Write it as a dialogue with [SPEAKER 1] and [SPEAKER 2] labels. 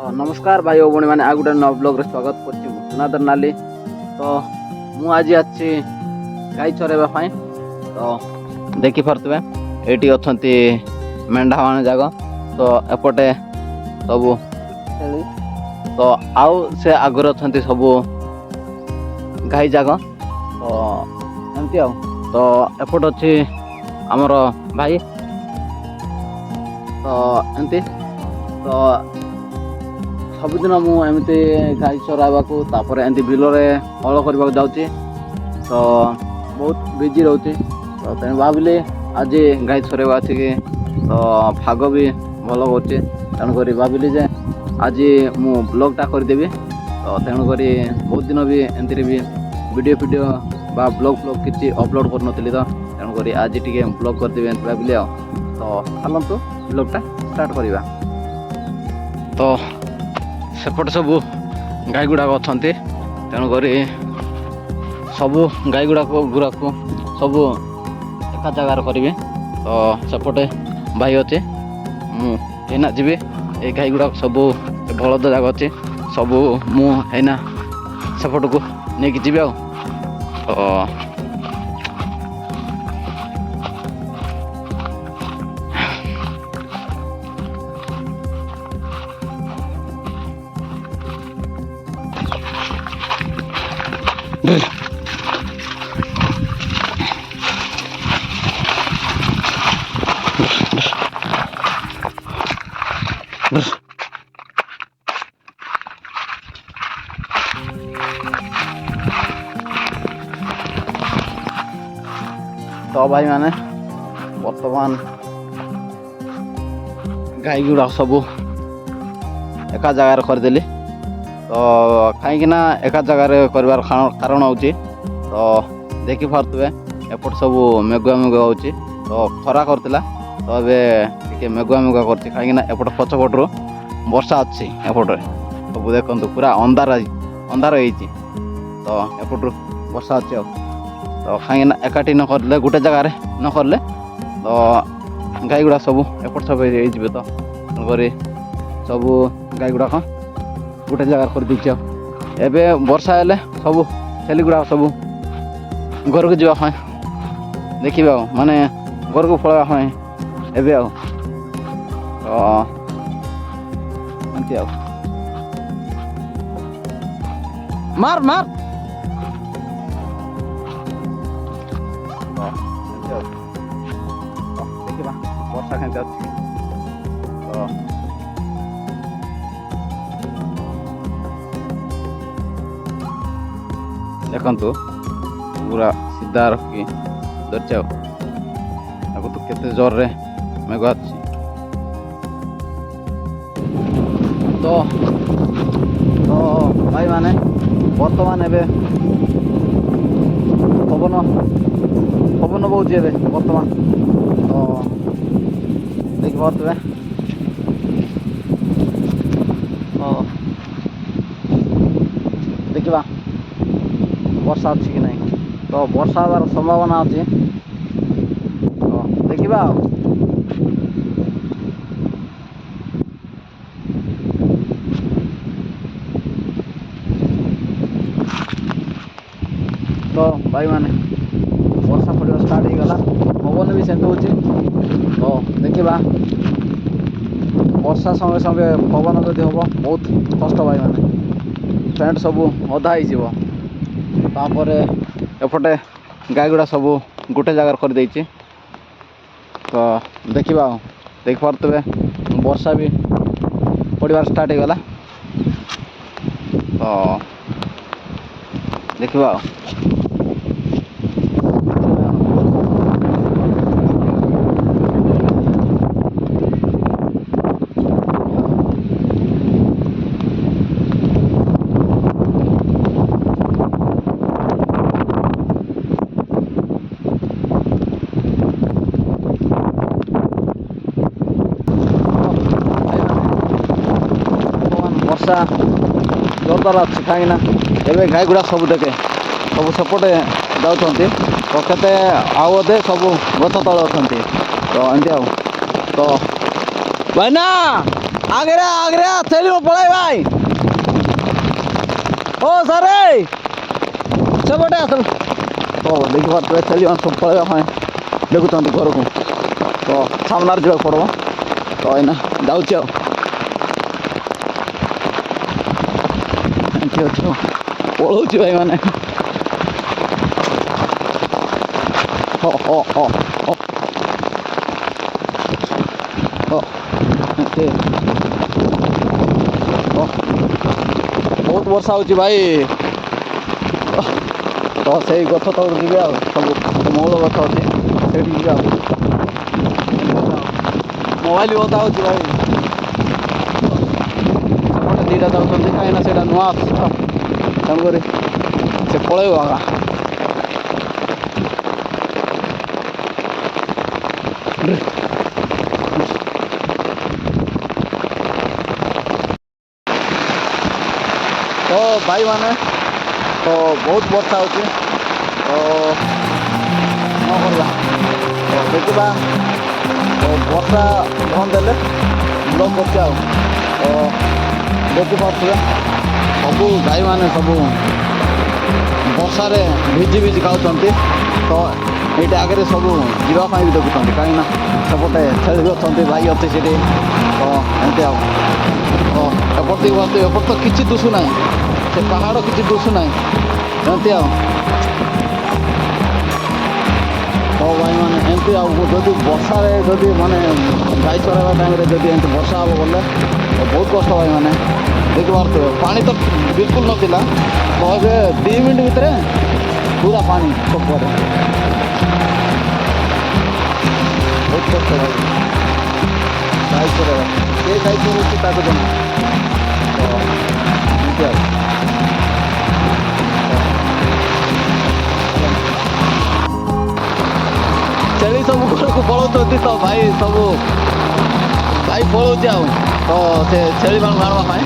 [SPEAKER 1] नमस्कार भाई और भौणी मैंने आ गोटे नव ब्लॉग स्वागत करछि सुनादर नाली। तो मु आज आछि गाई चरेबा पाई। तो देखि पारतबे एटी अछंती मेंढा मान जाग। तो एपटे सबु छेली तो आउ से आगर अछंती सबु गाई जाग। तो एमती आ तो एपट अछि हमर भाई। तो एमती तो सबुदिन मुझे गाई चरावा को तापर एमती बिलरे हल करने जाऊँगी। तो बहुत बिजी रोचे। तो तेणु भाविली आज गाई चरेवा अच्छी तो भाग भी भल कर तेणुक भाविली जे आज मु ब्लॉगटा करदेवी। तो तेणुक बहुत दिन भी एमती भी वीडियो वीडियो बा ब्लॉग किसी अपलोड कर नी। तो तेणुक आज टी ब्लॉग करदेवी एमती भाविली। तो चलतु ब्लॉगटा स्टार्ट करवा। तो सेपट सबू गाई गुड़ाक अच्छा तेणुक सबू गाई गुड़ाक सबू एका जगार करी। तो सेपटे भाई अच्छे मुना जी ये गाई गुड़ाक सबू बलद जाग अच्छे सबू मुना सेपट को नहीं जी। तो तो भाई माने बर्तमान गाई गुड़ा सबू एका जगार करदेली। तो कहीं एका जगार कर कारण हूँ तो देखी पारे एपट सबू मेघुआ मेघुआ हो। तो खरा करता तो अबे मेघुआ मेघुआ कर कहीं एपट पछपटर वर्षा अच्छी एपटे सब देखु पूरा अंधार अंधार हो। तो एपट वर्षा अच्छी तो कहीं एकाठी न करले गोटे जगार न करले तो गाई गुड़ा सब एपट सब हो। तो तेणुक सबू गाई गुड़ाक गोटे जगार कर दीची। एबे वर्षा हेले सब छेली गुड़ा सब घर को जावाई देखा माने घर को पलवाई एबे आ। तो एमती आ मार मार। देखा वर्षा केमती अच्छी। तो देखु पूरा सीधा रखी दर्जा तो केते जोर रे मेघ अच्छी। तो तो भाई माने बर्तमान एबे पवन पवन बहुत जे बर्तमान। तो देखी पारे देखा वर्षा अच्छी कि नहीं। तो वर्षा हबार संभावना अच्छी। तो देखा तो भाई माने वर्षा पड़ा स्टार्ट हो गला पवन भी सेमती हो। तो देखा वर्षा संगे संगे पवन जदि हम बहुत कष्ट भाई माने पैंट सबू अधा हो। तापर एपटे गाई गुड़ा सब गोटे जगार कर देछि। तो देखा देख पारे वर्षा भी पड़वार स्टार्ट हो गला। तो देखा वर्षा जोरदार अच्छी कहीं एवं गाई गुड़ा सब देखे सब सेपटे जाऊँच। तो केते आदे सब गच तले अच्छा। तो एमती आ तो भाईना आगे चली पड़ाई भाई ओ सर से बटे आस तो देखी पारे चली सब पड़े देखुं घर को तो सामने जावाक पड़ो तो यहाँ जाऊँ पढ़ाऊँ भाई मैंने बहुत वर्षा हो भाई तो से गछ तक जी सब मौल गछ अच्छे जी मोबाइल बता हो भाई दीटा जाऊँ कहीं से नुआ तेणुक से पलैब आगा तो भाई माने तो बहुत वर्षा हो तो करवा तो देखा तो वर्षा बंद हेले ब्लॉक कर तो देखिपे सब गाई मैंने सब वर्षारे भिजी भिजी खाऊँ तो ये आगे सब जावाई भी देखुं कहीं सेपटे छेली अच्छा भाई अच्छे से तो एमती तो एपट तो किसी दुशुना से पहाड़ किसी दुशुना एमती तो भाई मैंने एमती जदि वर्षारे जदि माने गाई चराइबा टाइम जदि एमती वर्षा हम बोले तो बहुत कष्ट भाई मैंने देखी पारे पानी तो बिल्कुल नाला तो ये 2 मिनट भितर पूरा पानी सब बहुत कष्ट भाई गाई चराइबा ये गाई चराउछि ताको जमा तो एमती छेली सब घर को पलाऊँ तो भाई सब गाई पलाऊँ तो से छेली मान आनवाई